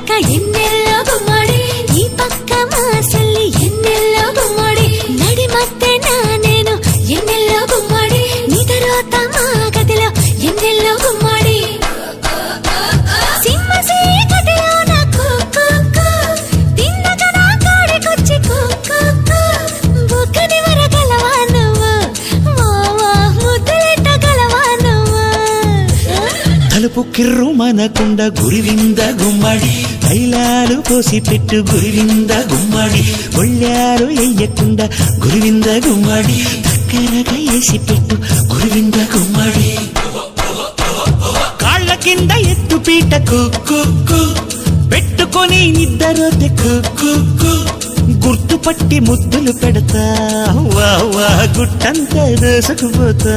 ಪಕ್ಕ ಎನ್ನೆಲ್ಲೋ ಗುಮ್ಮಡಿ ಈ ಪಕ್ಕ ಮಾಸಲ್ಲಿ ಎನ್ನೆಲ್ಲೋ ಗುಮ್ಮಡಿ ನಡಿ ಮತ್ತೆ ನಾನೇನು ಎನ್ನೆಲ್ಲೋ ಗುಮ್ಮಡಿ ನಿದರೋತ ಮಾಗದಿಲೋ ಎನ್ನೆಲ್ಲೋ ಗುಮ್ಮಡಿ ಸಿಂಹಸಿ ಕಥೆಯೋನ ಕೂಕು ತಿನ್ನಗನ ಕಾಡಿ ಕೊಚ್ಚಿ ಕೂಕು ಬುಕ್ಕನಿವರ ಗಲವಾನವ ಮಾವ ಮುದ್ದಲೆಟ್ಟ ಗಲವಾನವ తలుపు కిర్రు మనకుండ గురివింద గుమ్మడి తైలాలు పోసి పెట్టు గురివింద గుమ్మడి ఒళ్ళారు ఎయ్యకుండా గురివింద గుమ్మడి దగ్గరగా వేసి పెట్టు గురివింద గుమ్మడి కాళ్ళ కింద ఎత్తు పీట కుక్కు పెట్టుకొని నిద్దరోతే కుక్కు గుర్తుపట్టి ముద్దులు పెడతా వా వా గుట్టంతా దోసుకుపోతా